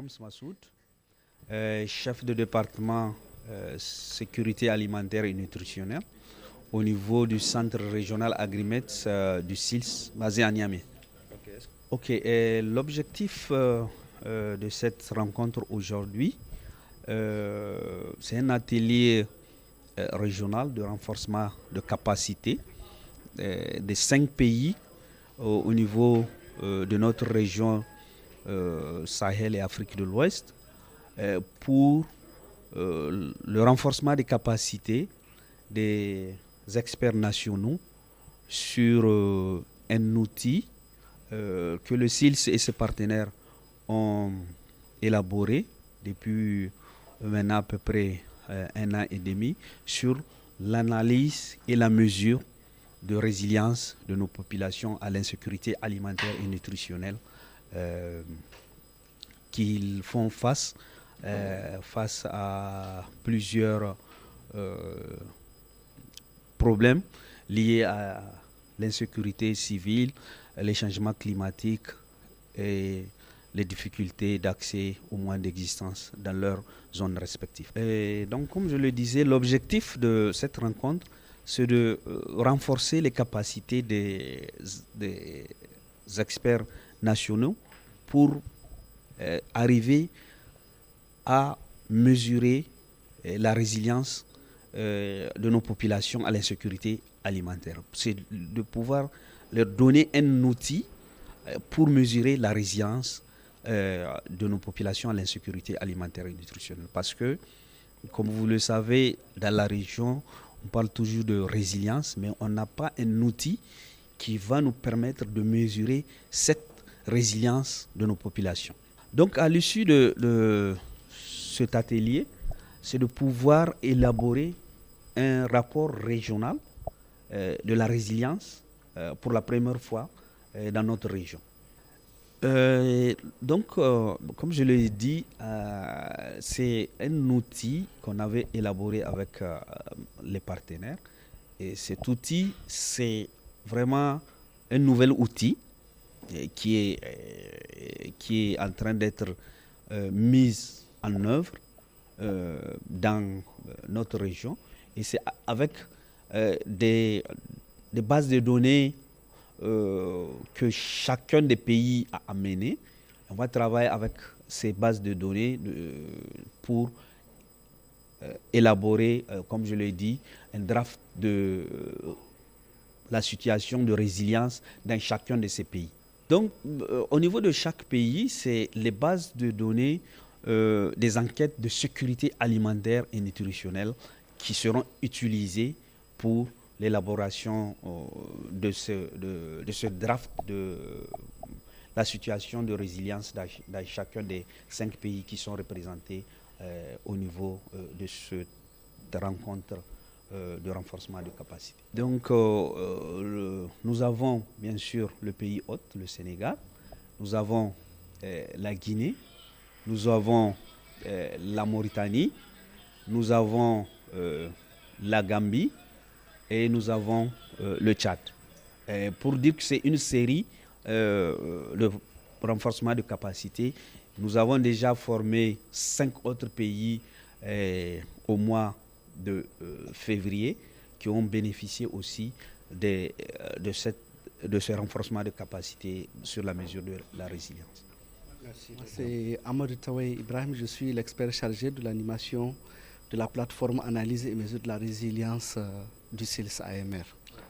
Williams Massoud, chef de département sécurité alimentaire et nutritionnelle au niveau du centre régional Agrimet du SILS basé à Niamey. Ok, l'objectif de cette rencontre aujourd'hui, c'est un atelier régional de renforcement de capacité des 5 pays au niveau de notre région Sahel et Afrique de l'Ouest pour le renforcement des capacités des experts nationaux sur un outil que le SILS et ses partenaires ont élaboré depuis maintenant à peu près un an et demi sur l'analyse et la mesure de résilience de nos populations à l'insécurité alimentaire et nutritionnelle qu'ils font face à plusieurs problèmes liés à l'insécurité civile, les changements climatiques et les difficultés d'accès aux moyens d'existence dans leurs zones respectives. Et donc, comme je le disais, l'objectif de cette rencontre, c'est de renforcer les capacités des experts nationaux pour arriver à mesurer la résilience de nos populations à l'insécurité alimentaire. C'est de pouvoir leur donner un outil pour mesurer la résilience de nos populations à l'insécurité alimentaire et nutritionnelle. Parce que, comme vous le savez, dans la région, on parle toujours de résilience, mais on n'a pas un outil qui va nous permettre de mesurer cette résilience de nos populations. Donc, à l'issue de cet atelier, c'est de pouvoir élaborer un rapport régional de la résilience pour la première fois dans notre région. Donc, comme je l'ai dit, c'est un outil qu'on avait élaboré avec les partenaires. Et cet outil, c'est vraiment un nouvel outil qui est en train d'être mis en œuvre dans notre région. Et c'est avec des bases de données que chacun des pays a amené. On va travailler avec ces bases de données pour élaborer, comme je l'ai dit, un draft de la situation de résilience dans chacun de ces pays. Donc, au niveau de chaque pays, c'est les bases de données des enquêtes de sécurité alimentaire et nutritionnelle qui seront utilisées pour l'élaboration de ce draft de la situation de résilience dans chacun des 5 pays qui sont représentés au niveau de cette rencontre de renforcement de capacité. Donc, nous avons bien sûr le pays hôte, le Sénégal, nous avons la Guinée, nous avons la Mauritanie, nous avons la Gambie, et nous avons le Tchad. Pour dire que c'est une série de renforcement de capacité, nous avons déjà formé 5 autres pays au mois de février qui ont bénéficié aussi de ce renforcement de capacité sur la mesure de la résilience. Merci. C'est Amadou Tawai Ibrahim, je suis l'expert chargé de l'animation de la plateforme analyse et mesure de la résilience du SILS AMR.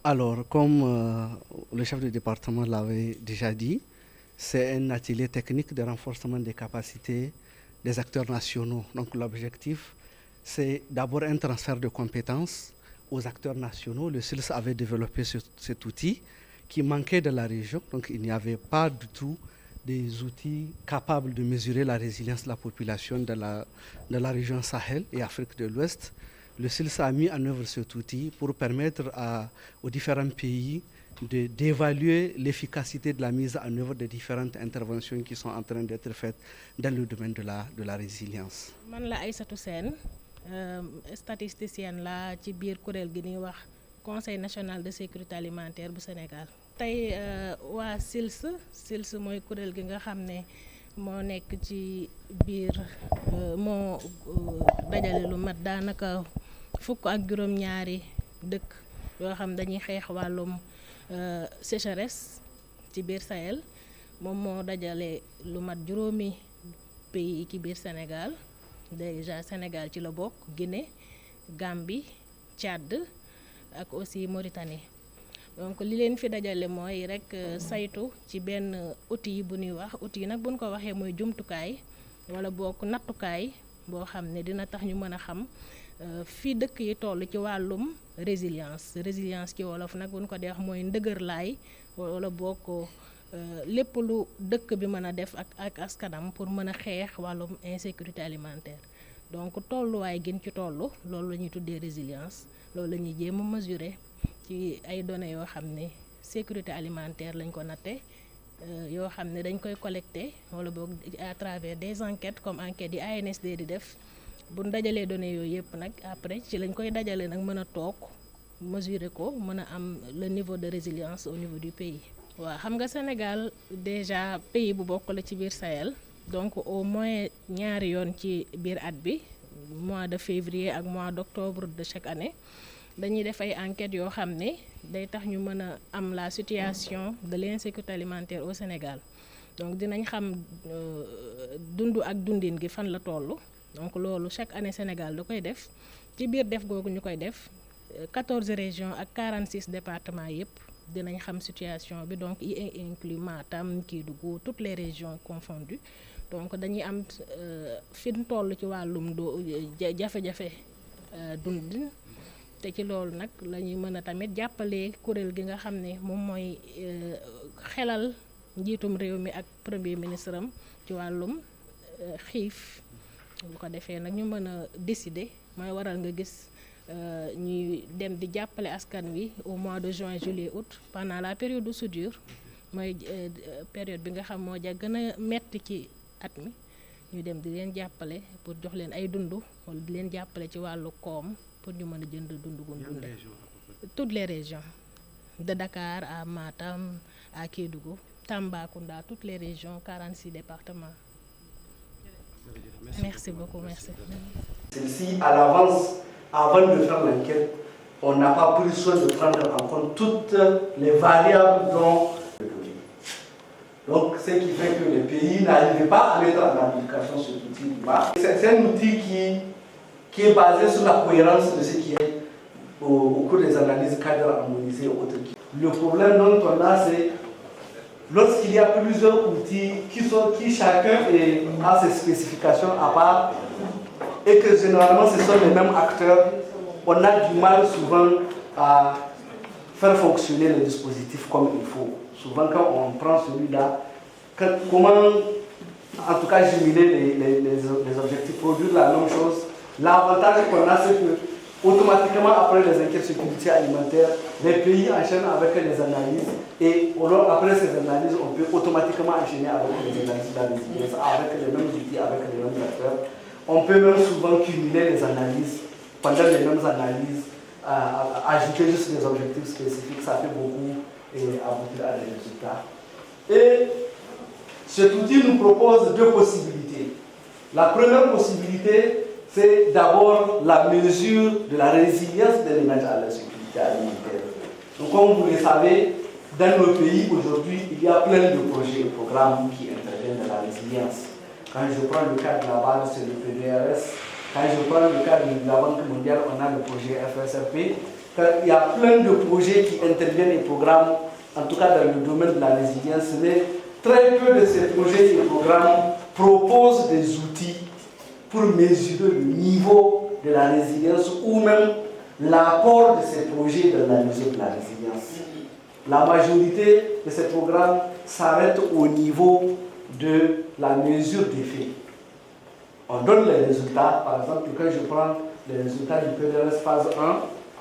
Alors, comme le chef de département l'avait déjà dit, c'est un atelier technique de renforcement des capacités des acteurs nationaux. Donc l'objectif, c'est d'abord un transfert de compétences aux acteurs nationaux. Le SILS avait développé cet outil qui manquait de la région, donc il n'y avait pas du tout des outils capables de mesurer la résilience de la population de la région Sahel et Afrique de l'Ouest. Le SILS a mis en œuvre cet outil pour permettre aux différents pays d'évaluer l'efficacité de la mise en œuvre des différentes interventions qui sont en train d'être faites dans le domaine de la résilience. Man la Aïssatou Sène, statisticienne la ci biir kuréel gi ñuy wax Conseil national de sécurité alimentaire bu Sénégal. Tey waa SILS mooy kuréel gi nga xam ne moo nekk ci biir moo dajale lu mat daanaka fukk ak juróom-ñaari dëkk yoo xam dañuy xeex wàllum sécheresse ci biir Sahel moom moo dajale lu mat juróomi pays ci biir Sénégal déjà Sénégal ci la bokk, Guinée, Gambie, Tchad ak aussi Mauritanie. Donc li leen fi dajale mooy rek saytu ci benn outil bu ñuy wax outil nag buñ ko waxee mooy jumtukaay wala bokk nattukaay boo xam ne dina tax ñu mën a xam fii dëkk yi toll ci wàllum résilience ci wolof nag buñ ko dee wax mooy ndëgërlaay wala bokk lépp lu dëkk bi mën a def ak askanam pour mën a xeex wàllum insécurité alimentaire. Donc tolluwaay gën ci toll loolu la ñuy tuddee résilience, loolu la ñuy jéem a mesurer ci ay données yoo xam ne sécurité alimentaire lañ ko natte yoo xam ne dañ koy collecter wala boog à travers des enquêtes comme enquêtes yi ANSD di def bu ñu dajalee données yooyu yëpp nag après ci lañ koy dajale nag mën a toog mesurer ko mën a am le niveau de résilience au niveau du pays. waaw xam nga Sénégal déjà pays bu bokk la ci biir Sahel, donc au moins ñaari yoon ci biir at bi mois de février ak mois d'octobre de chaque année dañuy def ay enquêtes yoo xam ne day tax ñu mën a am la situation de l'insécurité alimentaire au Sénégal. Donc dinañ xam dund ak dundin gi fan la toll, donc loolu chaque année Sénégal da koy def ci biir def googu ñu koy def 14 régions ak 46 départements yépp dinañ xam situation bi, donc y inclut Matam, Kédougou, toutes les régions confondues. Donc dañuy am fi ñu toll ci wàllum jafe-jafe dundin te ci loolu nag la ñuy mën a tamit jàppale kuréel gi nga xam ne moom mooy xelal njiitum réew mi ak premier ministre am ci wàllum xiif. Bu ko defee nag ñu mën a décider mooy waral nga gis ñuy dem di jàppale askan wi au mois de juin, juillet, août pendant la période de soudure mooy période bi nga xam moo ja gën a metti ci at mi, ñu dem di leen jàppale pour jox leen ay dund wala di leen jàppale ci wàllu koom pour ñu mën a jënd dund gu dunde. Toutes les régions de Dakar à Matam à Kédougou, Tambacounda, toutes les régions, 46 départements. Merci beaucoup, merci. Celle-ci, à l'avance, avant de faire l'enquête, on n'a pas pris soin de prendre en compte toutes les variables dont le pays. Donc, ce qui fait que les pays n'arrivaient pas à mettre en application cet outil. C'est un outil qui est basé sur la cohérence de ce qui est au cours des analyses cadres harmonisées et autres. Le problème dont on a, c'est lorsqu'il y a plusieurs outils qui chacun a ses spécifications à part et que généralement ce sont les mêmes acteurs, on a du mal souvent à faire fonctionner le dispositif comme il faut. Souvent quand on prend celui-là, comment en tout cas jumeler les objectifs, produire la même chose. L'avantage qu'on a, c'est que automatiquement après les enquêtes sécurité alimentaire, les pays enchaînent avec les analyses et après ces analyses, on peut automatiquement enchaîner avec les analyses de la résilience, avec les mêmes outils, avec les mêmes acteurs. On peut même souvent cumuler les analyses, pendant les mêmes analyses, ajouter juste des objectifs spécifiques, ça fait beaucoup et aboutir à des résultats. Et cet outil nous propose deux possibilités. La première possibilité, c'est d'abord la mesure de la résilience des ménages à la sécurité alimentaire. Donc, comme vous le savez, dans nos pays aujourd'hui, il y a plein de projets et programmes qui interviennent dans la résilience. Quand je prends le cas de la base, c'est le PDRS. Quand je prends le cas de la Banque mondiale, on a le projet FSRP. Il y a plein de projets qui interviennent et programmes, en tout cas dans le domaine de la résilience, mais très peu de ces projets et programmes proposent des outils pour mesurer le niveau de la résilience ou même l'apport de ces projets dans la mesure de la résilience. La majorité de ces programmes s'arrêtent au niveau de la mesure des faits. On donne les résultats, par exemple, quand je prends les résultats du PDRS phase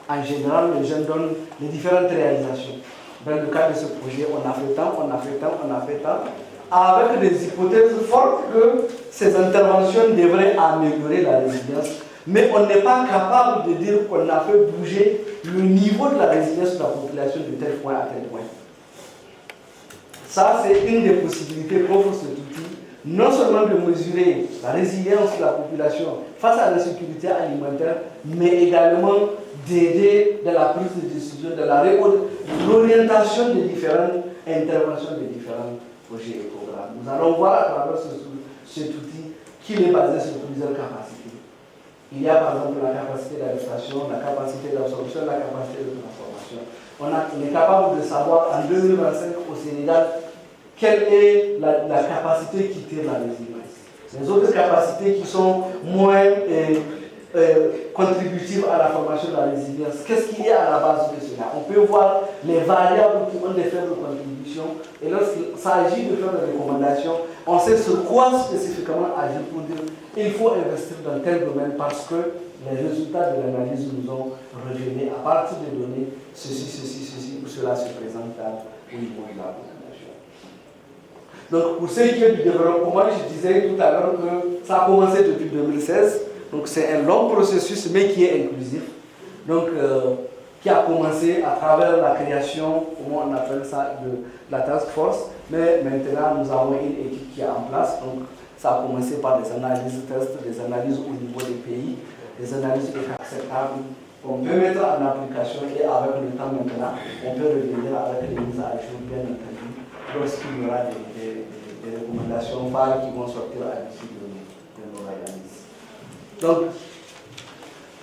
1, en général, les gens donnent les différentes réalisations. Dans le cas de ce projet, on a fait tant, on a fait tant, on a fait tant, avec des hypothèses fortes que ces interventions devraient améliorer la résilience. Mais on n'est pas capable de dire qu'on a fait bouger le niveau de la résilience de la population de tel point à tel point. Ça, c'est une des possibilités qu'offre cet outil non seulement de mesurer la résilience de la population face à l'insécurité alimentaire, mais également d'aider dans la prise de décision, dans l'orientation des différentes interventions des différents projets et programmes. Nous allons voir à travers cet outil qu'il est basé sur plusieurs capacités. Il y a par exemple la capacité d'adaptation, la capacité d'absorption, la capacité de transformation. On est capable de savoir en 2025 au Sénégal quelle est la capacité qui tire la résilience. Les autres capacités qui sont moins contributives à la formation de la résilience, qu'est-ce qu'il y a à la base de cela? On peut voir les variables qui ont des faibles contributions et lorsqu'il s'agit de faire des recommandations, on sait sur quoi spécifiquement agir pour dire il faut investir dans tel domaine parce que les résultats de l'analyse nous ont révélé à partir des données ceci, ou cela se présente au niveau de la population. Donc pour ce qui est du développement, je disais tout à l'heure que ça a commencé depuis 2016, donc c'est un long processus mais qui est inclusif, donc qui a commencé à travers la création, comment on appelle ça, de la task force, mais maintenant nous avons une équipe qui est en place, donc ça a commencé par des analyses tests, des analyses au niveau des pays, des analyses acceptables qu'on peut mettre en application et avec le temps maintenant, on peut revenir avec les mises à jour bien entendu lorsqu'il y aura des recommandations phares qui vont sortir à l'issue de nos analyses. Donc,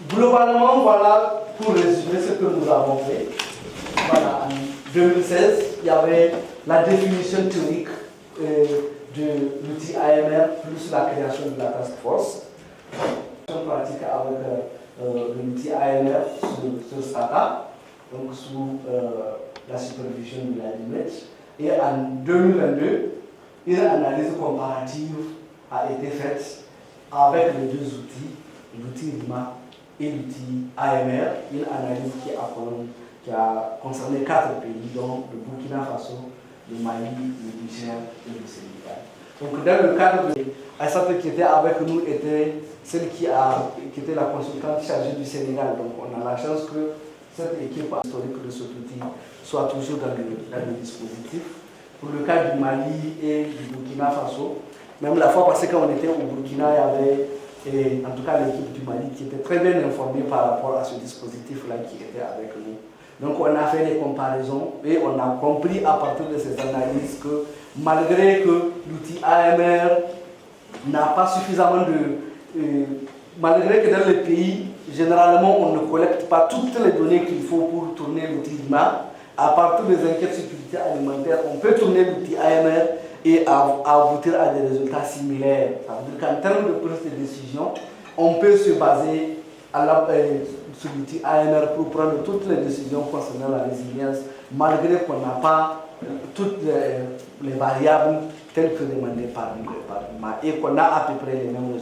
globalement, voilà pour résumer ce que nous avons fait. Voilà, en 2016, il y avait la définition théorique de l'outil AMR plus la création de la task force. Pratique avec l'outil AMR sur SATA, donc sous la supervision de la LIMET. Et en 2022, une analyse comparative a été faite avec les deux outils, l'outil RIMA et l'outil AMR, une analyse qui a concerné 4 pays, dont le Burkina Faso, le Mali, le Niger et le Sénégal. Donc dans le cadre de Aïssata qui était avec nous était celle qui était la consultante chargée du Sénégal. Donc on a la chance que cette équipe historique de cet outil soit toujours dans le dispositif. Pour le cas du Mali et du Burkina Faso, même la fois passée quand on était au Burkina, il y avait en tout cas l'équipe du Mali qui était très bien informée par rapport à ce dispositif-là qui était avec nous. Donc on a fait des comparaisons et on a compris à partir de ces analyses que malgré que l'outil AMR n'a pas suffisamment malgré que dans les pays, généralement on ne collecte pas toutes les données qu'il faut pour tourner l'outil RIMA, à partir des enquêtes de sécurité alimentaire, on peut tourner l'outil AMR et aboutir à des résultats similaires. Ça veut dire qu'en termes de prise de décision, on peut se baser sur l'outil AMR pour prendre toutes les décisions concernant la résilience, malgré qu'on n'a pas toutes les variables telles que demandées par l'IMA et qu'on a à peu près les mêmes